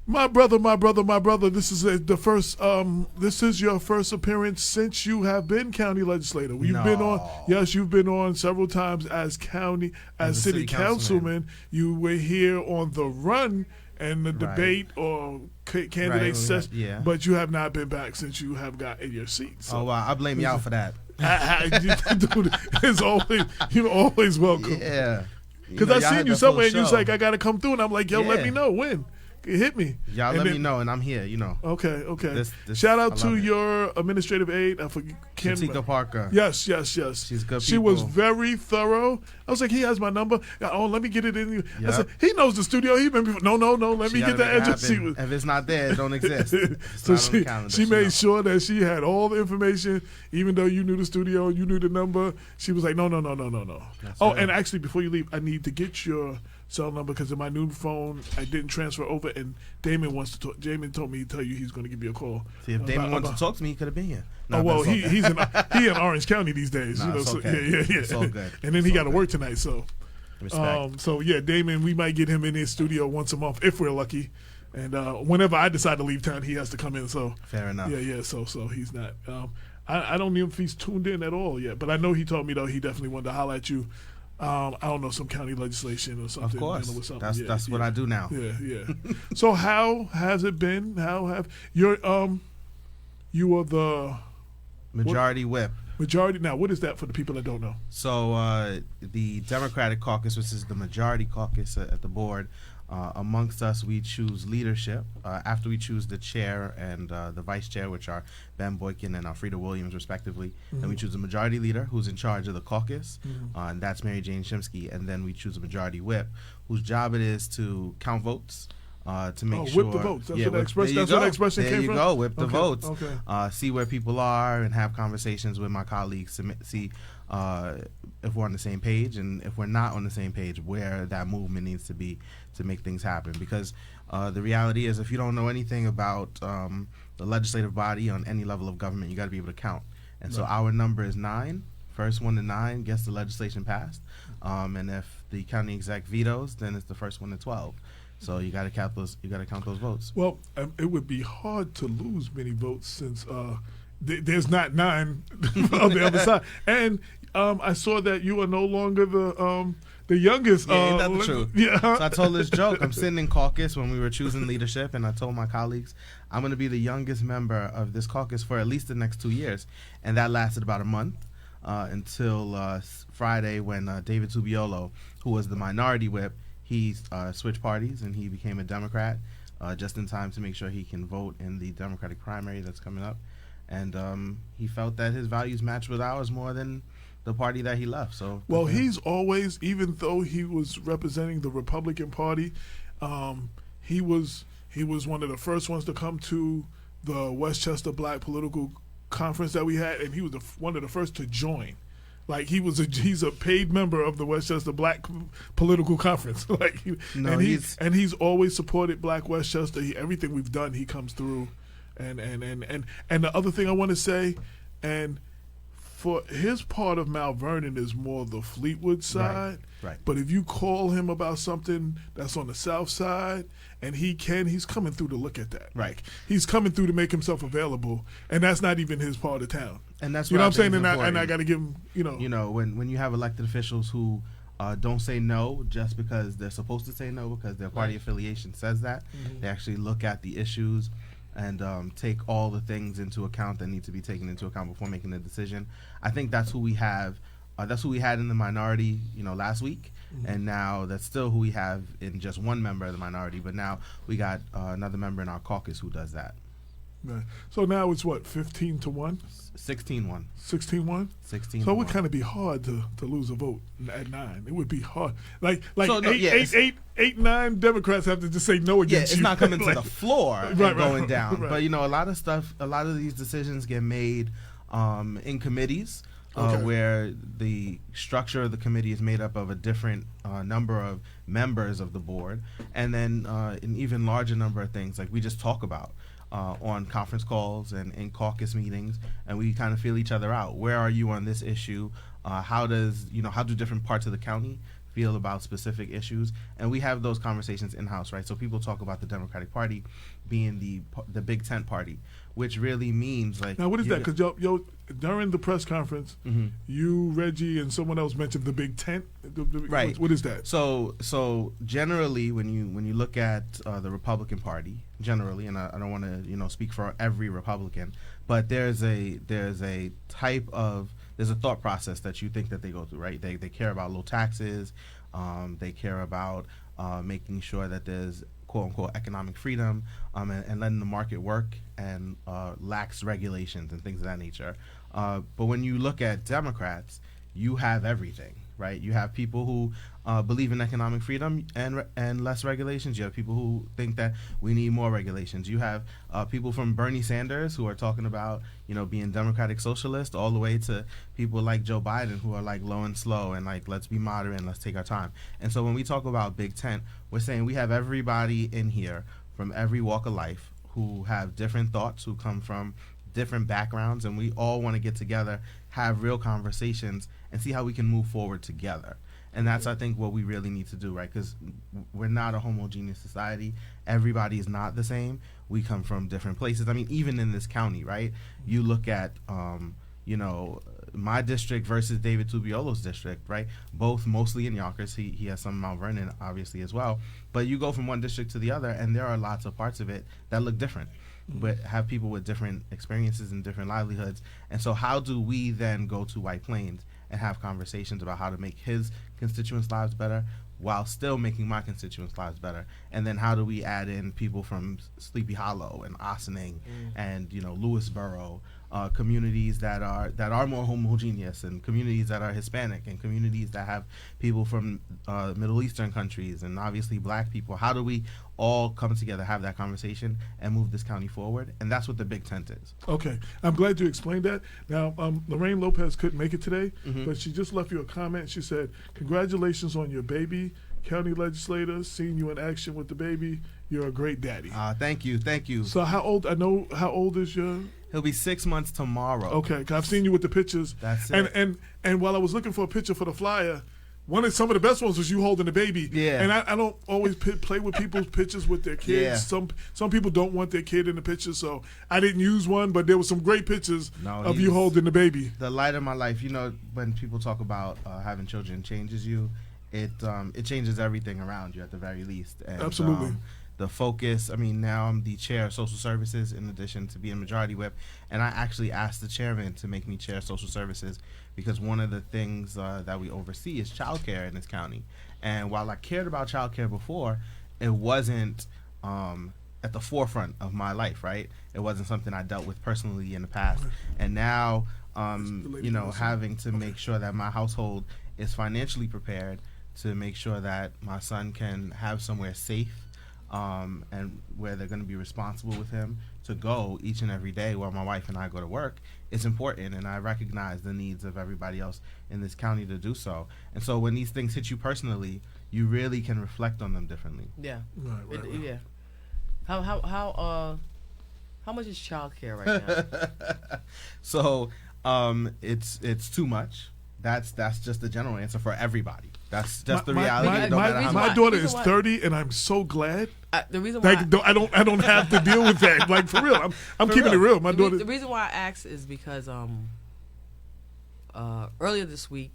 My brother. This is the first. This is your first appearance since you have been county legislator. You've been on. Yes, you've been on several times as city councilman. You were here on the run and the debate or candidate session. Yeah. But you have not been back since you have got in your seat. So. Oh wow! I blame y'all for that. Dude, it's always you're always welcome. Yeah. Because I seen you somewhere and you was like, I got to come through. And I'm like, yo, let me know when. Hit me. Y'all let me know, and I'm here, Okay. Shout out to your administrative aide. I forget. Shatika Parker. Yes. She's good. She was very thorough. I was like, he has my number. Oh, let me get it in you. Yep. I said, he knows the studio. He been before. No. Let me get the address. If it's not there, it don't exist. So she made sure that she had all the information, even though you knew the studio, you knew the number. She was like, no. And actually, before you leave, I need to get your cell number because in my new phone I didn't transfer over, and Damon wants to talk. Damon told me to tell you he's going to give you a call. See, if Damon wants to talk to me, he could have been here. He's in Orange County these days. It's okay. Yeah. It's all good. And then he got to work tonight, so. Respect. Damon, we might get him in his studio once a month if we're lucky, and whenever I decide to leave town, he has to come in. So fair enough. Yeah. So he's not. I don't know if he's tuned in at all yet, but I know he told me though he definitely wanted to holler at you. I don't know, some county legislation or something. Of course, with something. that's what I do now. Yeah. So how has it been? How have you are the majority whip. Majority. Now, what is that for the people that don't know? So the Democratic caucus, which is the majority caucus at the board, amongst us, we choose leadership. After we choose the chair and the vice chair, which are Ben Boykin and Alfreda Williams, respectively, then we choose a majority leader who's in charge of the caucus, and that's Mary Jane Shimsky. And then we choose a majority whip, whose job it is to count votes. To make sure, whip the votes. That's what the expression came from. There you go, whip the votes. Okay. See where people are and have conversations with my colleagues to see if we're on the same page, and if we're not on the same page, where that movement needs to be to make things happen. Because the reality is, if you don't know anything about the legislative body on any level of government, you got to be able to count. And so our number is 9. First one to 9 gets the legislation passed. And if the county exec vetoes, then it's the first one to 12. So you got to count those. You got to count those votes. Well, it would be hard to lose many votes since there's not 9 on the other side. And I saw that you are no longer the youngest. Yeah, ain't that the truth? Yeah. So I told this joke. I'm sitting in caucus when we were choosing leadership, and I told my colleagues I'm going to be the youngest member of this caucus for at least the next 2 years, and that lasted about a month until Friday when David Tubiolo, who was the minority whip, he switched parties and he became a Democrat just in time to make sure he can vote in the Democratic primary that's coming up. And he felt that his values matched with ours more than the party that he left. So, well, he's always, even though he was representing the Republican Party, he was one of the first ones to come to the Westchester Black Political Conference that we had, and he was one of the first to join. Like he's a paid member of the Westchester Black Political Conference. He's always supported Black Westchester. Everything we've done, he comes through. And the other thing I want to say, and for his part of Mount Vernon is more the Fleetwood side. Right. But if you call him about something that's on the south side, and he's coming through to look at that. Right. He's coming through to make himself available, and that's not even his part of town. And that's what I'm saying. And I got to give him, when you have elected officials who don't say no just because they're supposed to say no because their party affiliation says that. They actually look at the issues and take all the things into account that need to be taken into account before making a decision. I think that's who we have. That's who we had in the minority, last week, and now that's still who we have in just one member of the minority. But now we got another member in our caucus who does that. Right. So now it's what, 15-1? 16-1. 16-1? 16. So it would kind of be hard to lose a vote at 9. It would be hard. Like so, no, 9 Democrats have to just say no against you. It's not coming to the floor and going down. Right. But a lot of these decisions get made in committees. Where the structure of the committee is made up of a different number of members of the board, and then an even larger number of things like we just talk about on conference calls and in caucus meetings, and we kind of feel each other out. Where are you on this issue? How do different parts of the county feel about specific issues, and we have those conversations in house, right? So people talk about the Democratic Party being the big tent party, which really means like. Now, what is that? Because yo, during the press conference, you, Reggie, and someone else mentioned the big tent. Right. What is that? So generally, when you look at the Republican Party, generally, and I don't want to speak for every Republican, but there's a thought process that you think that they go through, right? They care about low taxes, they care about making sure that there's quote unquote economic freedom, and letting the market work, and lax regulations and things of that nature. But when you look at Democrats, you have everything, right? You have people who believe in economic freedom and less regulations. You have people who think that we need more regulations. You have people from Bernie Sanders who are talking about being democratic socialist, all the way to people like Joe Biden who are like low and slow and like, let's be moderate and let's take our time. And so when we talk about Big Tent, we're saying we have everybody in here from every walk of life who have different thoughts, who come from different backgrounds, and we all want to get together, have real conversations, and see how we can move forward together. And that's, I think, what we really need to do, right? Because we're not a homogeneous society. Everybody is not the same. We come from different places. I mean, even in this county, right? You look at, my district versus David Tubiolo's district, right? Both mostly in Yonkers. He has some in Mount Vernon, obviously, as well. But you go from one district to the other, and there are lots of parts of it that look different, but have people with different experiences and different livelihoods. And so how do we then go to White Plains and have conversations about how to make his constituents' lives better while still making my constituents' lives better? And then how do we add in people from Sleepy Hollow and Ossining and Lewisboro, communities that are more homogeneous, and communities that are Hispanic, and communities that have people from Middle Eastern countries, and obviously Black people? How do we all come together, have that conversation, and move this county forward? And that's what the Big Tent is. Okay, I'm glad you explained that. Now, Lorraine Lopez couldn't make it today, but she just left you a comment. She said, "Congratulations on your baby, county legislator. Seeing you in action with the baby. You're a great daddy." Thank you. So how old is your? He'll be 6 months tomorrow. Okay, 'cause I've seen you with the pictures. That's it. And while I was looking for a picture for the flyer, some of the best ones was you holding the baby. Yeah. And I don't always play with people's pictures with their kids. Yeah. Some people don't want their kid in the picture, so I didn't use one. But there were some great pictures of you holding the baby. The light of my life. When people talk about having children changes you, it changes everything around you at the very least. And, absolutely. The focus, now I'm the chair of social services in addition to being majority whip, and I actually asked the chairman to make me chair of social services because one of the things that we oversee is childcare in this county. And while I cared about childcare before, it wasn't at the forefront of my life, right? It wasn't something I dealt with personally in the past. And now, having to make sure that my household is financially prepared to make sure that my son can have somewhere safe, and where they're going to be responsible with him to go each and every day while my wife and I go to work, is important. And I recognize the needs of everybody else in this county to do so. And so when these things hit you personally, you really can reflect on them differently. Yeah. Right. Yeah. How much is childcare right now? So it's too much. That's just the general answer for everybody. That's just the reality. My daughter is 30, and I'm so glad. The reason why I don't have to deal with that. Like, for real, I'm keeping it real. My daughter. The reason why I asked is because earlier this week,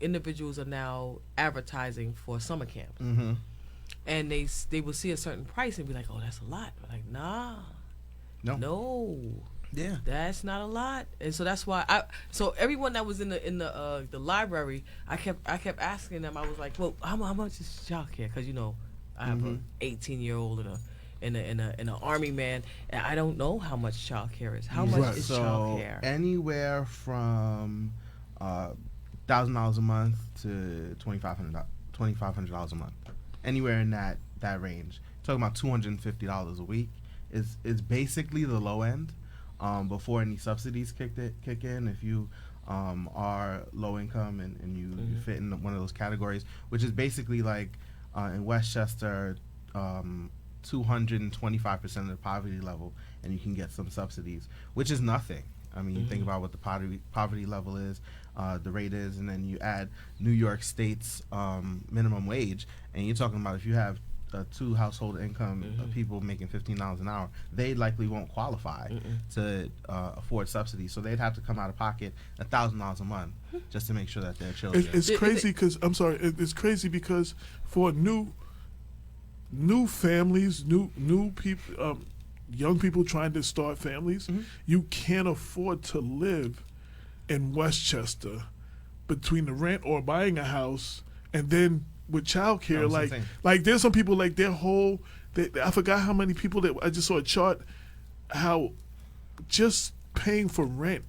individuals are now advertising for summer camps, and they will see a certain price and be like, "Oh, that's a lot." I'm like, nah, no. Yeah, that's not a lot. And so that's why so everyone that was in the library, I kept asking them. I was like, well, how much is childcare? Because I have an 18-year-old and an army man, and I don't know how much childcare is. How much is childcare? Anywhere from $1,000 a month to $2,500 a month. Anywhere in that range. Talking about $250 a week is basically the low end. Before any subsidies kick in, if you are low income and you fit in one of those categories, which is basically like in Westchester, 225% of the poverty level, and you can get some subsidies, which is nothing. I mean, you think about what the poverty level is, the rate is, and then you add New York State's minimum wage, and you're talking about if you have two household income people making $15 an hour, they likely won't qualify to afford subsidies. So they'd have to come out of pocket $1,000 a month just to make sure that their children. It's crazy because it's crazy because for new families, new people, young people trying to start families, you can't afford to live in Westchester between the rent or buying a house and then with childcare, like there's some people like their whole. I forgot how many people that I just saw a chart. How just paying for rent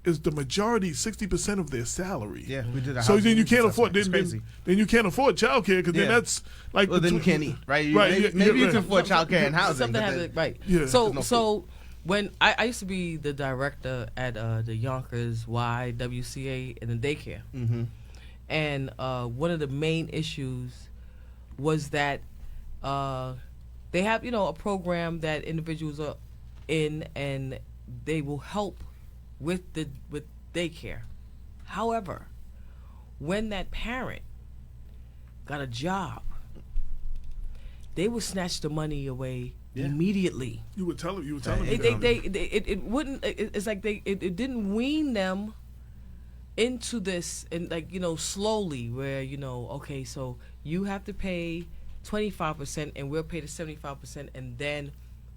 is the majority, 60% of their salary. Yeah, we did. So then you can't afford. Then you can't afford childcare because then that's like. Well, then you can't eat, right? Maybe you can afford childcare and housing. Something has right. Yeah. So when I used to be the director at the Yonkers YWCA in the daycare. And one of the main issues was that they have, a program that individuals are in, and they will help with daycare. However, when that parent got a job, they would snatch the money away immediately. You would tell them. You would tell them. It wouldn't. It's like it didn't wean them into this, and slowly, where okay, so you have to pay 25% and we'll pay the 75%, and then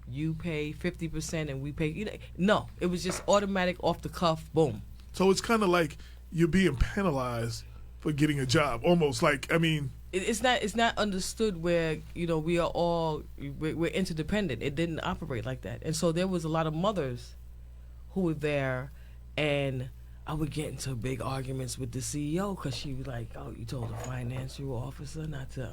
you pay 50% and we pay. No, it was just automatic, off the cuff, boom. So it's kind of like you're being penalized for getting a job, almost like it's not understood where we are all we're interdependent. It didn't operate like that, and so there was a lot of mothers who were there, and I would get into big arguments with the CEO because she was like, "Oh, you told the financial officer not to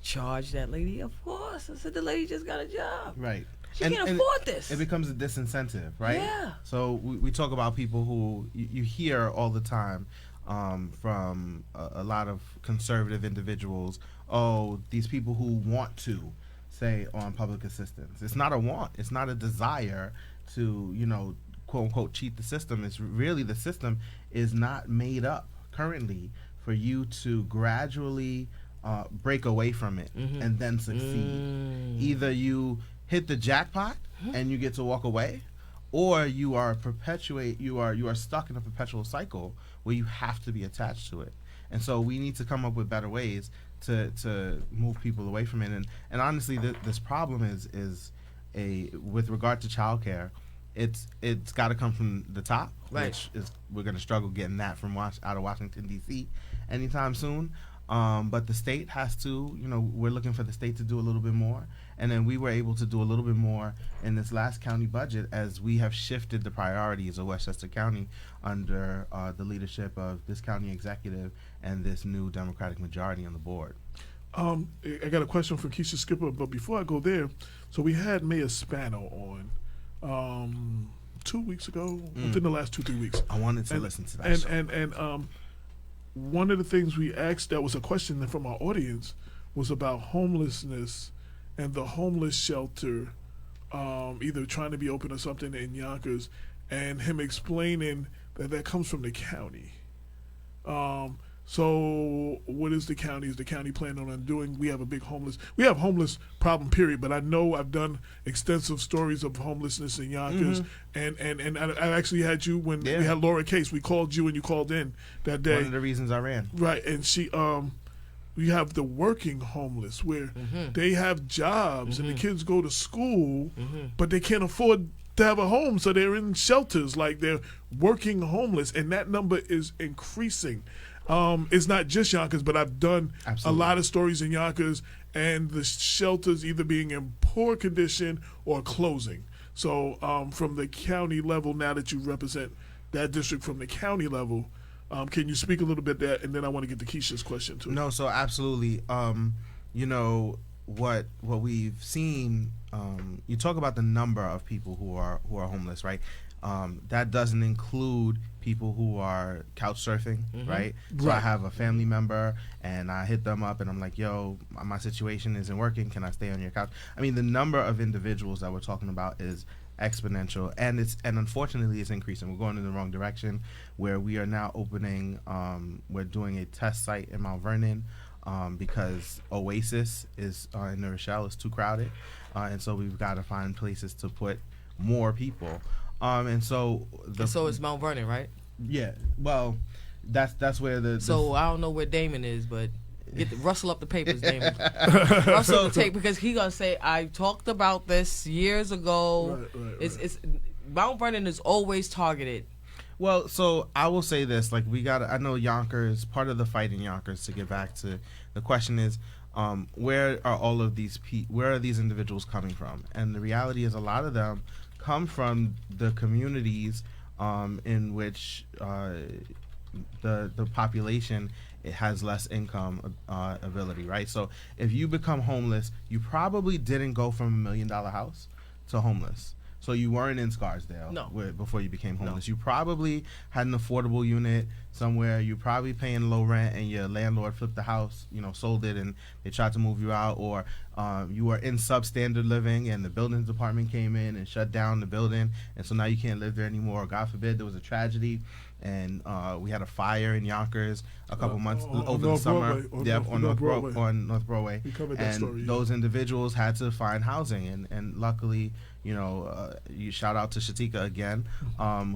charge that lady." Of course, I said the lady just got a job. Right. She can't afford this. It becomes a disincentive, right? Yeah. So we talk about people who you hear all the time from a lot of conservative individuals. Oh, these people who want to say on public assistance. It's not a want. It's not a desire to quote unquote cheat the system. It's really the system is not made up currently for you to gradually break away from it and then succeed. Either you hit the jackpot and you get to walk away, or you are stuck in a perpetual cycle where you have to be attached to it. And so we need to come up with better ways to move people away from it. And honestly, this problem is with regard to childcare. It's got to come from the top, right. Which is we're going to struggle getting that from out of Washington D.C. anytime soon. But the state has to, we're looking for the state to do a little bit more, and then we were able to do a little bit more in this last county budget as we have shifted the priorities of Westchester County under the leadership of this county executive and this new Democratic majority on the board. I got a question from Keisha Skipper, but before I go there, so we had Mayor Spano on 2 weeks ago, within the last 2-3 weeks. I wanted to listen to that show. And one of the things we asked, that was a question from our audience, was about homelessness and the homeless shelter, either trying to be open or something in Yonkers, and him explaining that comes from the county. So what is the county? Is the county planning on doing? We have homeless problem, period. But I know I've done extensive stories of homelessness in Yonkers, and I actually had you when we had Laura Case. We called you and you called in that day. One of the reasons I ran. Right, and she we have the working homeless where they have jobs and the kids go to school, but they can't afford to have a home, so they're in shelters, like they're working homeless, and that number is increasing. It's not just Yonkers, but I've done a lot of stories in Yonkers, and the shelters either being in poor condition or closing. So from the county level, now that you represent that district from the county level, can you speak a little bit there? And then I want to get to Keisha's question too. No, so absolutely. What we've seen, you talk about the number of people who are homeless, right? That doesn't include people who are couch surfing, right? So I have a family member and I hit them up and I'm like, yo, my situation isn't working. Can I stay on your couch? I mean, the number of individuals that we're talking about is exponential, and unfortunately it's increasing. We're going in the wrong direction, where we are now opening. We're doing a test site in Mount Vernon. Because Oasis is in New Rochelle is too crowded, and so we've got to find places to put more people. And so it's Mount Vernon, right? Yeah. Well, that's where the so I don't know where Damon is, but rustle up the papers, Damon. Rustle the tape, because he gonna say I talked about this years ago. Right. It's Mount Vernon is always targeted. Well, so I will say this: like I know Yonkers. Part of the fight in Yonkers, to get back to the question, is where are all of these where are these individuals coming from? And the reality is, a lot of them come from the communities in which the population, it has less income ability, right? So if you become homeless, you probably didn't go from $1 million house to homeless. So you weren't in Scarsdale before you became homeless. No. You probably had an affordable unit somewhere. You're probably paying low rent, and your landlord flipped the house, sold it, and they tried to move you out. Or you were in substandard living, and the buildings department came in and shut down the building, and so now you can't live there anymore. God forbid there was a tragedy, and we had a fire in Yonkers a couple months over the summer. On North Broadway. We covered that story. Those individuals had to find housing, and luckily, you shout out to Shatika again,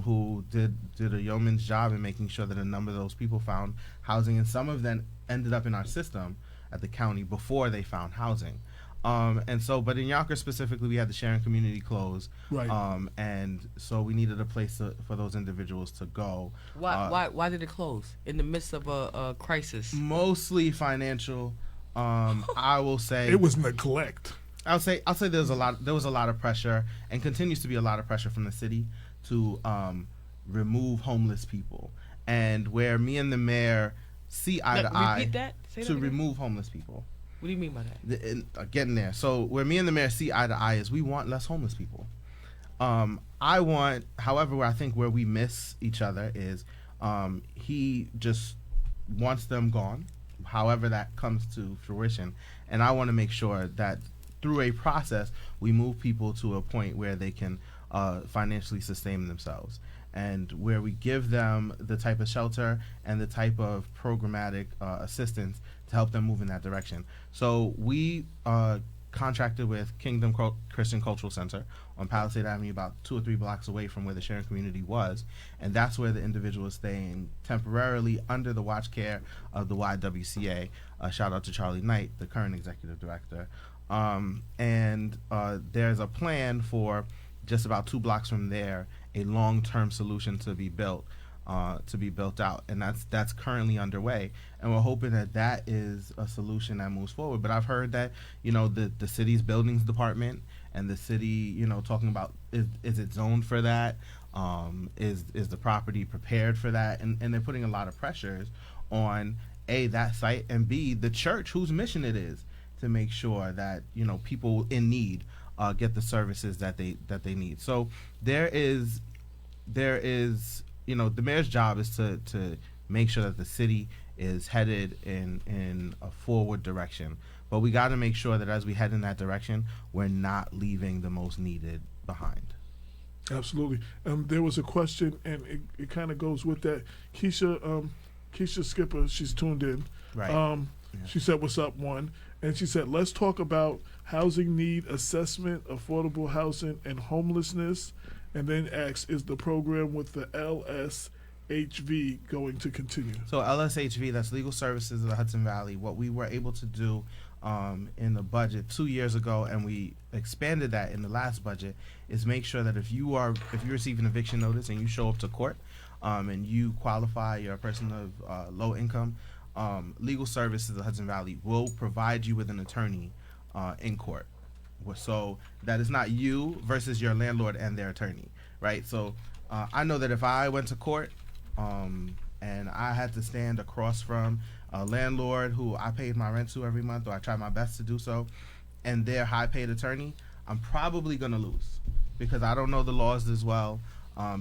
who did a yeoman's job in making sure that a number of those people found housing, and some of them ended up in our system at the county before they found housing. And so, but in Yonkers specifically, we had the sharing community close, right? And so we needed a place for those individuals to go. Why did it close in the midst of a crisis? Mostly financial. I will say it was neglect. I'll say there was a lot of pressure, and continues to be a lot of pressure from the city to remove homeless people, and where me and the mayor see eye to eye. Repeat that. Say that again. Remove homeless people. What do you mean by that? Getting there. So where me and the mayor see eye to eye is we want less homeless people. However, where I think where we miss each other is he just wants them gone, however that comes to fruition, and I want to make sure that through a process we move people to a point where they can financially sustain themselves, and where we give them the type of shelter and the type of programmatic assistance to help them move in that direction. So we contracted with Kingdom Christian Cultural Center on Palisade Avenue, about 2 or 3 blocks away from where the sharing community was, and that's where the individual is staying temporarily under the watch care of the YWCA. Shout out to Charlie Knight, the current executive director. And there's a plan for just about 2 blocks from there, a long-term solution to be built out, and that's currently underway, and we're hoping that is a solution that moves forward. But I've heard that the city's buildings department and the city talking about is it zoned for that, is the property prepared for that, and they're putting a lot of pressures on A, that site, and B, the church whose mission it is to make sure that people in need get the services that they need. So there is the mayor's job is to make sure that the city is headed in a forward direction. But we got to make sure that as we head in that direction, we're not leaving the most needed behind. Absolutely. There was a question, and it kind of goes with that. Keisha Skipper, she's tuned in. Right. Yeah. She said, "What's up, one?" And she said, "Let's talk about housing need assessment, affordable housing, and homelessness." And then asks, "Is the program with the LSHV going to continue?" So LSHV, that's Legal Services of the Hudson Valley. What we were able to do in the budget 2 years ago, and we expanded that in the last budget, is make sure that if you receive an eviction notice and you show up to court and you qualify, you're a person of low income, Legal Services of the Hudson Valley will provide you with an attorney in court. So that is not you versus your landlord and their attorney, right? So I know that if I went to court and I had to stand across from a landlord who I paid my rent to every month, or I tried my best to do so, and their high-paid attorney, I'm probably going to lose because I don't know the laws as well,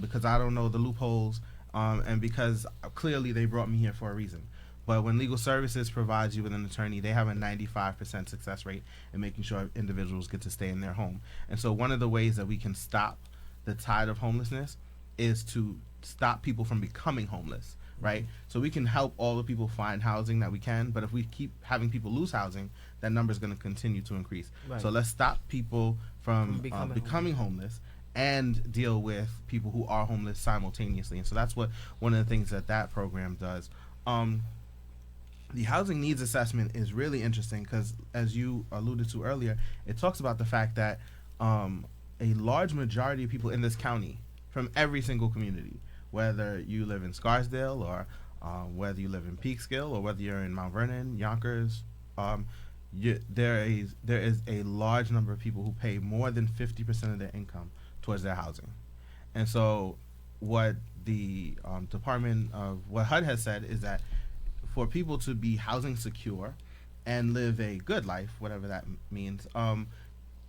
because I don't know the loopholes, and because clearly they brought me here for a reason. But when Legal Services provides you with an attorney, they have a 95% success rate in making sure individuals get to stay in their home. And so one of the ways that we can stop the tide of homelessness is to stop people from becoming homeless, right? So we can help all the people find housing that we can, but if we keep having people lose housing, that number is going to continue to increase. Right. So let's stop people from becoming homeless and deal with people who are homeless simultaneously. And so that's what one of the things that program does. The housing needs assessment is really interesting because, as you alluded to earlier, it talks about the fact that a large majority of people in this county, from every single community, whether you live in Scarsdale or whether you live in Peekskill or whether you're in Mount Vernon, Yonkers, there is a large number of people who pay more than 50% of their income towards their housing. And so what the Department of what HUD has said is that for people to be housing secure and live a good life, whatever that means,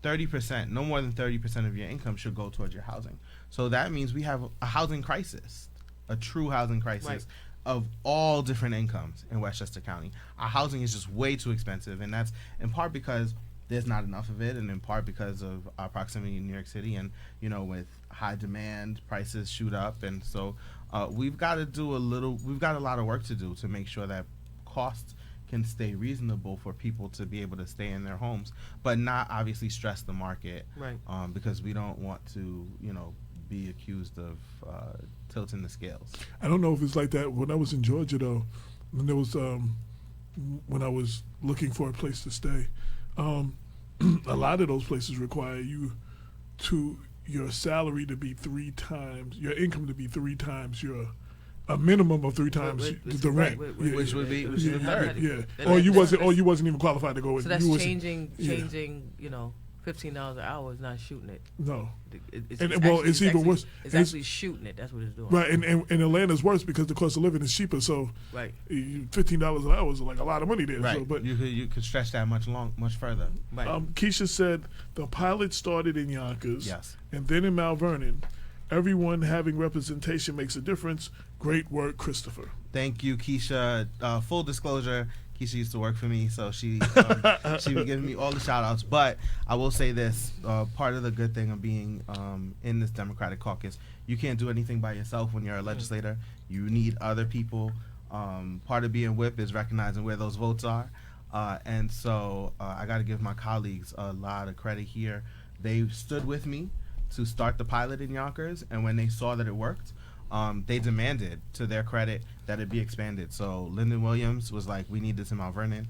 30%, no more than 30% of your income should go towards your housing. So that means we have a housing crisis, a true housing crisis, right, of all different incomes in Westchester County. Our housing is just way too expensive, and that's in part because there's not enough of it, and in part because of our proximity in New York City, and with high demand, prices shoot up, and so we've got a lot of work to do to make sure that costs can stay reasonable for people to be able to stay in their homes, but not obviously stress the market, right? Because we don't want to, be accused of tilting the scales. I don't know if it's like that. When I was in Georgia, though, when there was when I was looking for a place to stay, a lot of those places require your salary to be 3 times your income to be 3 times a minimum of 3 times the rent, which would be the third. Yeah, or you wasn't even qualified to go in. So that's changing. $15 an hour is not shooting it. No, it's even worse. It's actually shooting it. That's what it's doing. Right, and Atlanta's worse because the cost of living is cheaper. So right, $15 an hour is like a lot of money there. Right, so, but you could stretch that much further. Right. Keisha said the pilot started in Yonkers, yes, and then in Mount Vernon. Everyone having representation makes a difference. Great work, Christopher. Thank you, Keisha. Full disclosure, Keisha used to work for me, so she be giving me all the shout-outs. But I will say this, part of the good thing of being in this Democratic caucus, you can't do anything by yourself when you're a legislator. You need other people. Part of being whip is recognizing where those votes are. And so I got to give my colleagues a lot of credit here. They stood with me to start the pilot in Yonkers, and when they saw that it worked, they demanded, to their credit, that it be expanded. So Lyndon Williams was like, we need this in Mount Vernon.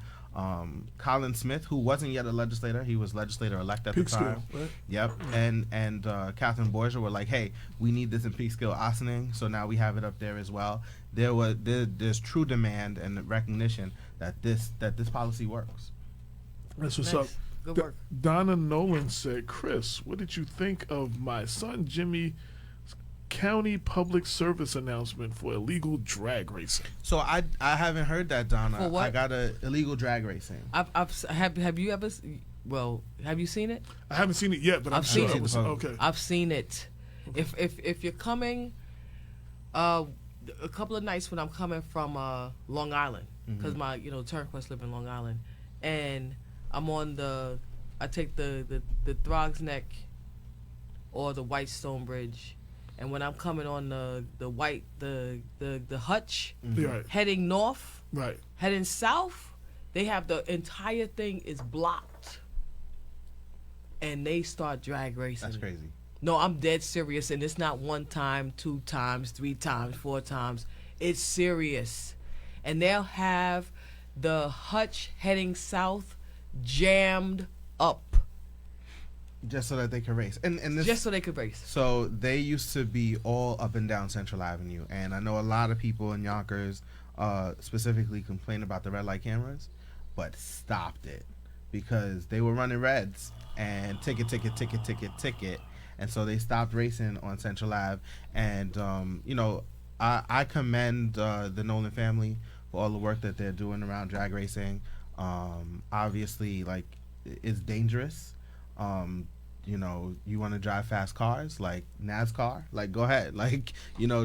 Colin Smith, who wasn't yet a legislator, he was legislator-elect at the time. Right? Yep. And Catherine Borgia were like, hey, we need this in Peekskill, Ossining, so now we have it up there as well. There's true demand and recognition that this policy works. That's what's up. Good work. Donna Nolan said, Chris, what did you think of my son Jimmy's county public service announcement for illegal drag racing? So I haven't heard that, Donna. For what? I got illegal drag racing. Have you ever? Well, have you seen it? I haven't seen it yet, but I'm sure it was okay. I've seen it. If you're coming, a couple of nights when I'm coming from Long Island, because my turnquest live in Long Island, and I'm on I take the Throgs Neck or the Whitestone Bridge, and when I'm coming on the Hutch, right, heading north, right, heading south, they have the entire thing is blocked, and they start drag racing. That's crazy. No, I'm dead serious, and it's not 1 time, 2 times, 3 times, 4 times. It's serious, and they'll have the Hutch heading south jammed up just so that they could race, and this, just so they could race. So they used to be all up and down Central Avenue, and I know a lot of people in Yonkers specifically complain about the red light cameras, but stopped it because they were running reds and ticket, and so they stopped racing on Central Ave. And I commend the Nolan family for all the work that they're doing around drag racing. Obviously, like, it's dangerous. You want to drive fast cars like NASCAR, like, go ahead, like,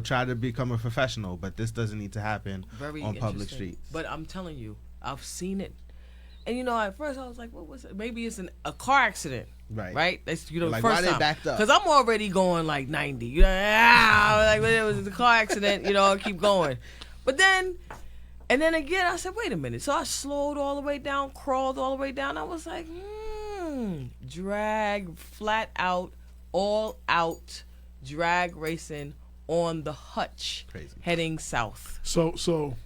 try to become a professional, but this doesn't need to happen on public streets. But I'm telling you, I've seen it, and at first I was like, what was it? Maybe it's a car accident. Right? That's the like, first why time. they backed up? Because I'm already going like 90. Like when it was a car accident, I keep going. But then, and then again, I said, wait a minute. So I slowed all the way down, crawled all the way down. I was like, drag, flat out, all out, drag racing on the Hutch, Crazy. heading south. So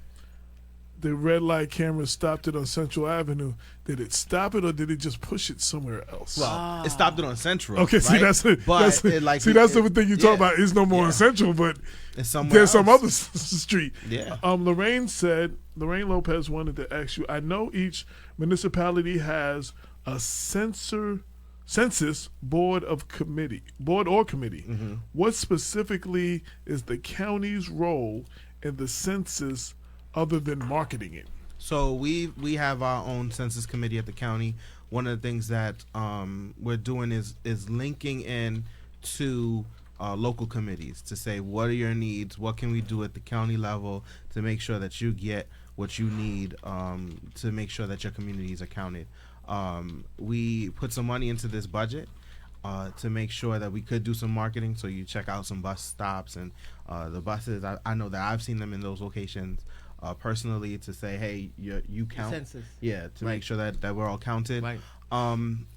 the red light camera stopped it on Central Avenue. Did it stop it or did it just push it somewhere else? Well, it stopped it on Central. Okay, see right? that's the thing you talk about. It's no more on Central, but it's somewhere there's some else. other street. Yeah. Lorraine Lopez wanted to ask you. I know each municipality has a census board or committee. Mm-hmm. What specifically is the county's role in the census other than marketing it? So we have our own census committee at the county. One of the things that we're doing is linking in to local committees to say, what are your needs? What can we do at the county level to make sure that you get what you need to make sure that your communities are counted? We put some money into this budget to make sure that we could do some marketing. So you check out some bus stops and the buses. I know that I've seen them in those locations personally to say, hey, you count. Census. Yeah, to make sure that we're all counted. Right.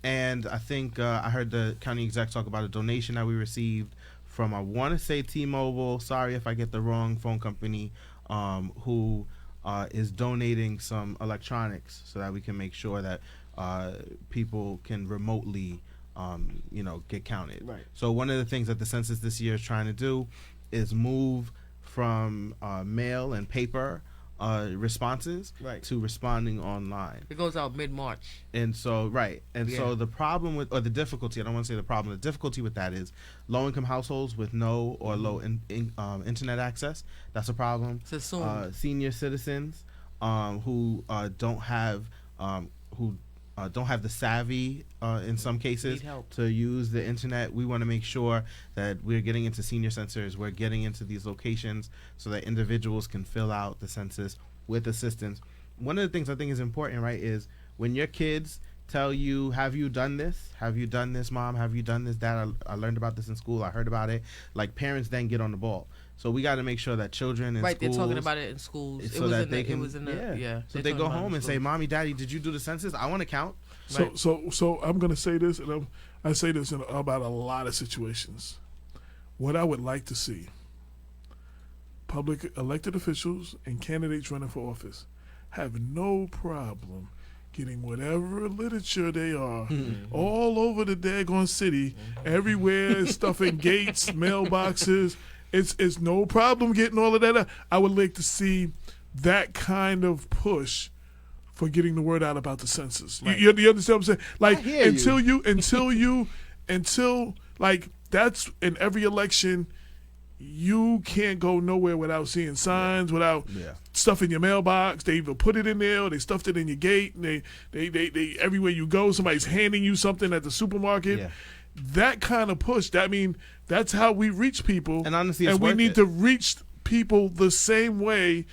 And I think I heard the county exec talk about a donation that we received from, I want to say T-Mobile. Sorry if I get the wrong phone company, who is donating some electronics so that we can make sure that people can remotely, get counted. Right. So one of the things that the census this year is trying to do is move from mail and paper responses to responding online. It goes out mid-March. And so, so the problem with, or the difficulty, I don't want to say the problem, the difficulty with that is low-income households with no or low internet access. That's a problem. It's assumed. Senior citizens who don't have the savvy in some cases to use the internet. We want to make sure that we're getting into senior census, we're getting into these locations so that individuals can fill out the census with assistance. One of the things I think is important, right, is when your kids tell you, have you done this? Have you done this, Mom? Have you done this, Dad? I learned about this in school. I heard about it. Like, parents then get on the ball. So we got to make sure that children in schools, they're talking about it in schools. So that they can, So they go home and say, Mommy, Daddy, did you do the census? I want to count. So I'm going to say this, and I say this about a lot of situations. What I would like to see, public elected officials and candidates running for office have no problem getting whatever literature they are all over the daggone city, everywhere, stuff in gates, mailboxes. It's no problem getting all of that. I would like to see that kind of push for getting the word out about the census. Right. You understand what I'm saying? Like, until like, that's in every election. You can't go nowhere without seeing signs, without stuff in your mailbox. They either put it in there, or they stuffed it in your gate. And they everywhere you go, somebody's handing you something at the supermarket. Yeah. That kind of push. That's how we reach people. And honestly, and we need to reach people the same way.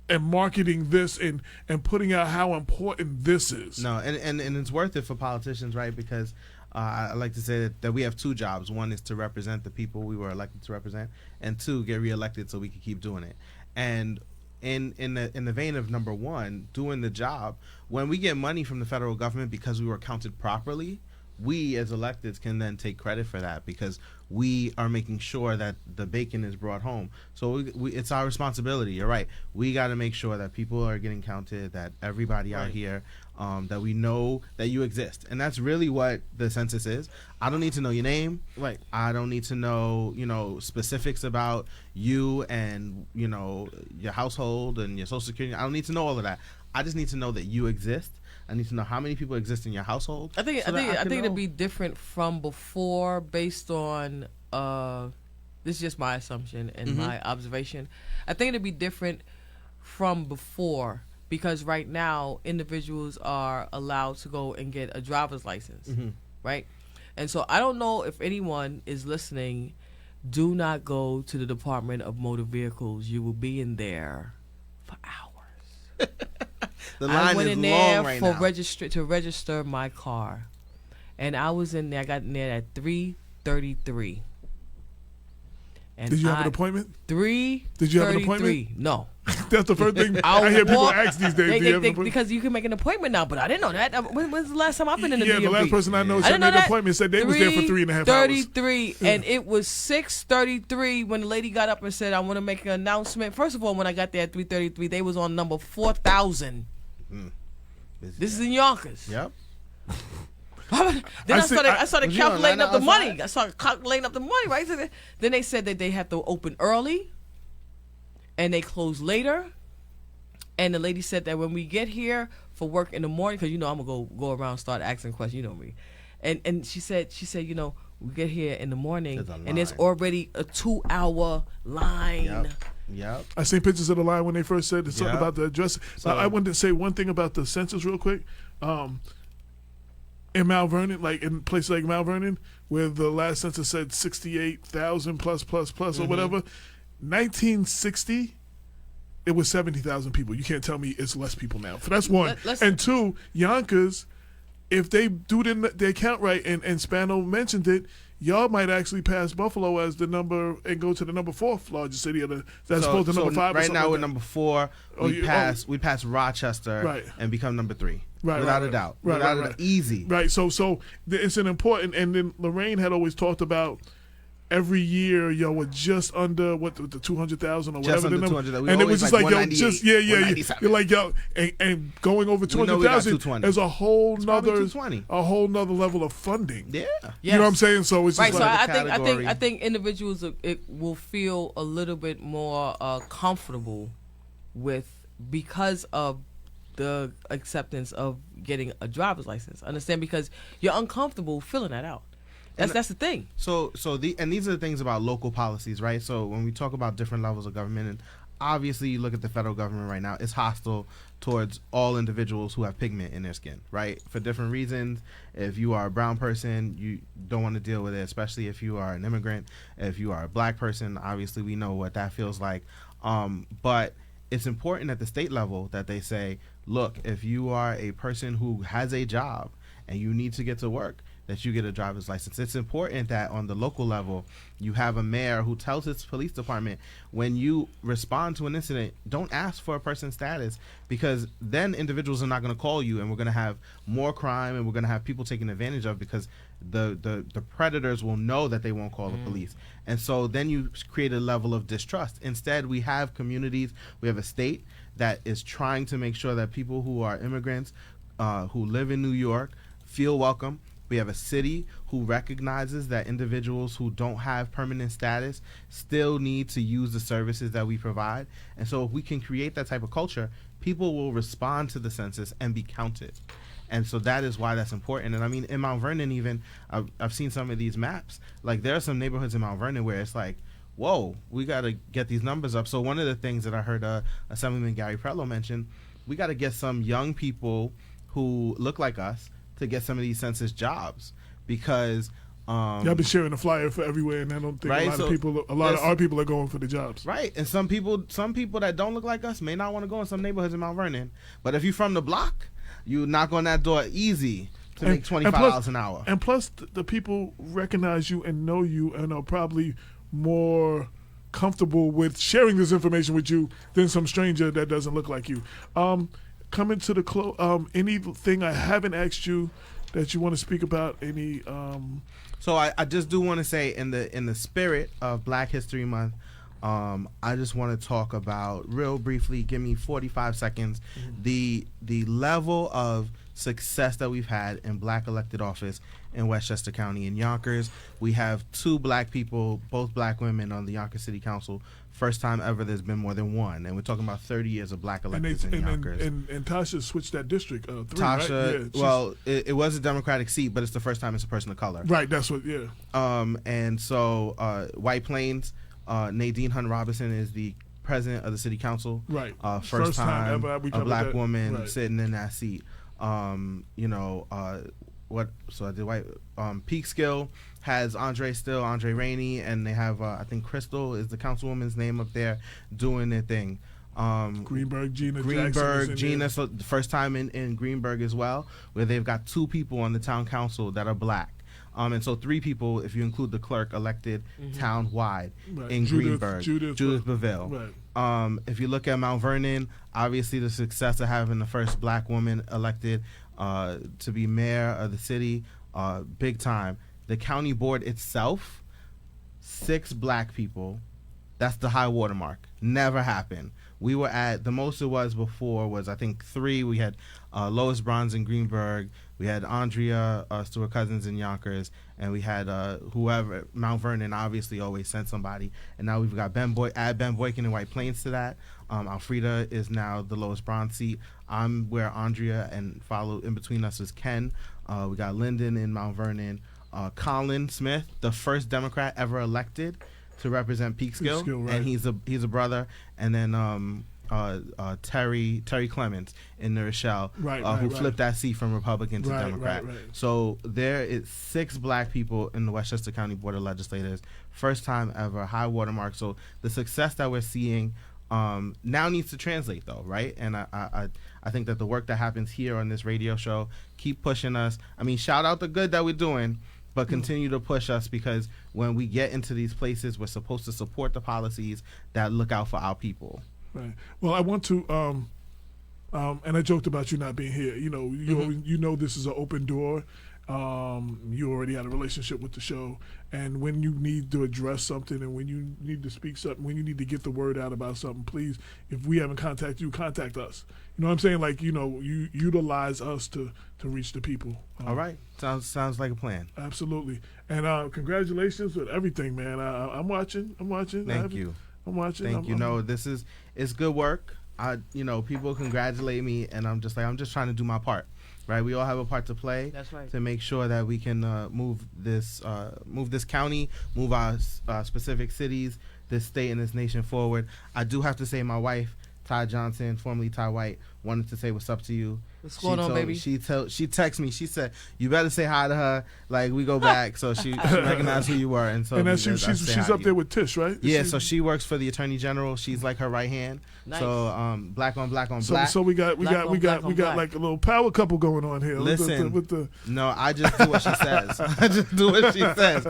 And marketing this and putting out how important this is. No, and it's worth it for politicians, right? Because I like to say that we have two jobs. One is to represent the people we were elected to represent, and two, get reelected so we can keep doing it. And in the vein of number one, doing the job, when we get money from the federal government because we were counted properly, we as electeds can then take credit for that because we are making sure that the bacon is brought home. So it's our responsibility. You're right. We got to make sure that people are getting counted, that everybody out here, that we know that you exist. And that's really what the census is. I don't need to know your name. Right. I don't need to know, specifics about you and, your household and your social security. I don't need to know all of that. I just need to know that you exist. I need to know how many people exist in your household. I think it'd be different from before based on this is just my assumption and my observation. I think it'd be different from before because right now individuals are allowed to go and get a driver's license, right? And so I don't know if anyone is listening. Do not go to the Department of Motor Vehicles. You will be in there for hours. The line I went is in long there right for now. to register my car, and I was in there. I got in there at 3:33. And Did you have an appointment? 3:33. Did you have an appointment? No. That's the first thing I hear people ask these days. Do you have an appointment? Because you can make an appointment now, but I didn't know that. When's the last time I've been in the DMV? Yeah, the last person I know said made an appointment, said they was there for 3.5 hours. 33, and it was 6:33 when the lady got up and said, I want to make an announcement. First of all, when I got there at 3:33, they was on number 4,000. This is in Yonkers. Yep. Then I started calculating up the money. I started calculating up the money, right? So then they said that they have to open early and they close later. And the lady said that when we get here for work in the morning, because, I'm going to go around and start asking questions, you know me. And she said, we get here in the morning and there's already a 2-hour line. Yep. I seen pictures of the line when they first said something about the address. So I wanted to say one thing about the census real quick. In Mount Vernon, like in places like Mount Vernon, where the last census said 68,000 plus or whatever, 1960, it was 70,000 people. You can't tell me it's less people now. So that's one. And two, Yonkers, if they do their count right, and Spano mentioned it, y'all might actually pass Buffalo as the number and go to the number 4th largest city. That's supposed to number 5. Right now we're like number 4. We pass Rochester and become number 3. Without a doubt. Without a doubt. Easy. Right. So it's an important. And then Lorraine had always talked about every year y'all were just under the 200,000 or whatever. Just under 200,000. And it was just like yo, just you're like yo, and going over 200,000 is a whole nother level of funding. Yeah. You know what I'm saying? So it's right. Just so I think individuals will feel a little bit more comfortable with, because of the acceptance of getting a driver's license. Understand? Because you're uncomfortable filling that out. That's the thing. So these are the things about local policies, right? So when we talk about different levels of government, and obviously you look at the federal government right now, it's hostile towards all individuals who have pigment in their skin, right? For different reasons. If you are a brown person, you don't want to deal with it, especially if you are an immigrant. If you are a black person, obviously we know what that feels like. But it's important at the state level that they say, look, if you are a person who has a job and you need to get to work, that you get a driver's license. It's important that on the local level, you have a mayor who tells his police department, when you respond to an incident, don't ask for a person's status, because then individuals are not going to call you, and we're going to have more crime, and we're going to have people taken advantage of, because the predators will know that they won't call the police. And so then you create a level of distrust. Instead, we have communities, we have a state that is trying to make sure that people who are immigrants, who live in New York, feel welcome. We have a city who recognizes that individuals who don't have permanent status still need to use the services that we provide. And so if we can create that type of culture, people will respond to the census and be counted. And so that is why that's important. And I mean, in Mount Vernon even, I've seen some of these maps. Like, there are some neighborhoods in Mount Vernon where it's like, whoa, we got to get these numbers up. So one of the things that I heard Assemblyman Gary Prello mention, we got to get some young people who look like us to get some of these census jobs, because y'all been sharing the flyer for everywhere, and I don't think a lot of our people are going for the jobs. Right, and some people that don't look like us may not want to go in some neighborhoods in Mount Vernon, but if you're from the block, you knock on that door easy to make $25 an hour. And plus, the people recognize you and know you and are probably more comfortable with sharing this information with you than some stranger that doesn't look like you. Coming to the close, anything I haven't asked you that you want to speak about? So I just do want to say, in the spirit of Black History Month, I just want to talk about, real briefly, give me 45 seconds, the level of success that we've had in Black elected office in Westchester County. In Yonkers, we have 2 Black people, both Black women, on the Yonkers City Council. First time ever there's been more than one, and we're talking about 30 years of Black electeds in Yonkers. And Tasha switched that district. Tasha, right? Yeah, it was a Democratic seat, but it's the first time it's a person of color. Right, that's what, yeah. And so White Plains, Nadine Hunt Robinson is the president of the city council. Right. First time ever a Black woman sitting in that seat. Peekskill has Andre Rainey, and they have I think Crystal is the councilwoman's name up there doing their thing. Greenberg, Gina Greenberg, Jackson Gina, so the first time in Greenberg as well, where they've got 2 people on the town council that are black. And so 3 people, if you include the clerk, elected town-wide in Greenberg. Judith Beville. Right. If you look at Mount Vernon, obviously the success of having the first black woman elected to be mayor of the city, big time. The county board itself, 6 black people. That's the high watermark. Never happened. We were at, the most it was before was, I think, 3. We had Lois Bronze in Greenberg. We had Andrea Stewart Cousins in Yonkers. And we had whoever, Mount Vernon obviously always sent somebody. And now we've got add Ben Boykin in White Plains to that. Alfreda is now the Lois Bronze seat. I'm where Andrea, and follow in between us is Ken. We got Lyndon in Mount Vernon. Colin Smith, the first Democrat ever elected to represent Peekskill, right. And he's a brother. And then Terry Clements in New Rochelle, who flipped that seat from Republican to Democrat. Right. So there is 6 black people in the Westchester County Board of Legislators, first time ever, high watermark. So the success that we're seeing now needs to translate, though, right? And I think that the work that happens here on this radio show, keep pushing us. I mean, shout out the good that we're doing, but continue to push us, because when we get into these places, we're supposed to support the policies that look out for our people. Right. Well, I want to, and I joked about you not being here. You know, you know this is an open door. You already had a relationship with the show, and when you need to address something, and when you need to speak something, when you need to get the word out about something, please, if we haven't contacted you, contact us. You know what I'm saying? Like, you know, you utilize us to reach the people. All right. Sounds like a plan. Absolutely. And congratulations with everything, man. I'm watching. Thank you. I'm watching. Thank you. No, it's good work. People congratulate me, and I'm just trying to do my part. Right, we all have a part to play. That's right. To make sure that we can move this county, move our specific cities, this state, and this nation forward. I do have to say, my wife, Ty Johnson, formerly Ty White, wanted to say what's up to you. What's going on, baby? She texted me. She said, "You better say hi to her." Like, we go back, so she recognized who you were, and so. And she's up there with Tish, right? Yeah, so she works for the Attorney General. She's like her right hand. Nice. So black on black. So we got like a little power couple going on here. Listen, with the no, I just do what she says. I just do what she says.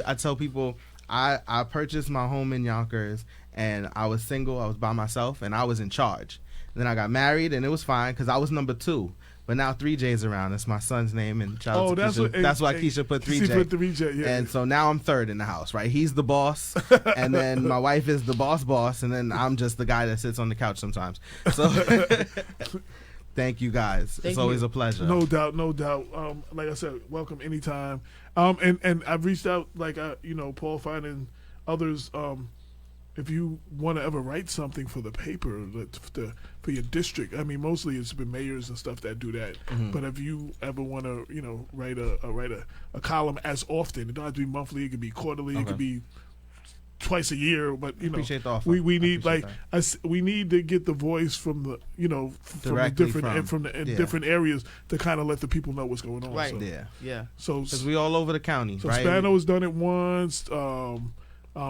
I tell people, I purchased my home in Yonkers, and I was single. I was by myself, and I was in charge. Then I got married, and it was fine because I was number 2. But now 3J's around. It's my son's name, and that's why Keisha put 3J. She put 3J, yeah. And so now I'm 3rd in the house, right? He's the boss, and then my wife is the boss, and then I'm just the guy that sits on the couch sometimes. So thank you guys. It's always a pleasure. No doubt. Like I said, welcome anytime. And I've reached out, like Paul Fine and others. If you want to ever write something for the paper, for your district, I mean, mostly it's been mayors and stuff that do that. Mm-hmm. But if you ever want to, write a column as often, it don't have to be monthly. It could be quarterly. Okay. It could be twice a year. But appreciate the offer. We need we need to get the voice from the different areas to kind of let the people know what's going on. Right. So, yeah. So because we all over the county. So right? Spano's done it once.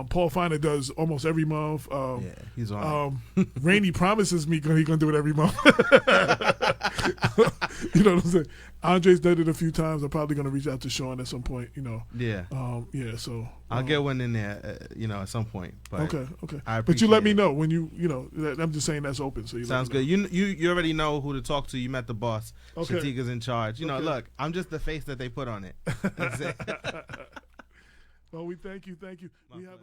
Paul Finer does almost every month. He's on. Rainey promises me he's going to do it every month. You know what I'm saying? Andre's done it a few times. I'm probably going to reach out to Sean at some point. Yeah. So I'll get one in there. At some point. But okay. But you let me know when I'm just saying that's open. So sounds good. You already know who to talk to. You met the boss. Okay. Shatika's in charge. Look, I'm just the face that they put on it. That's it. Well, we thank you. We have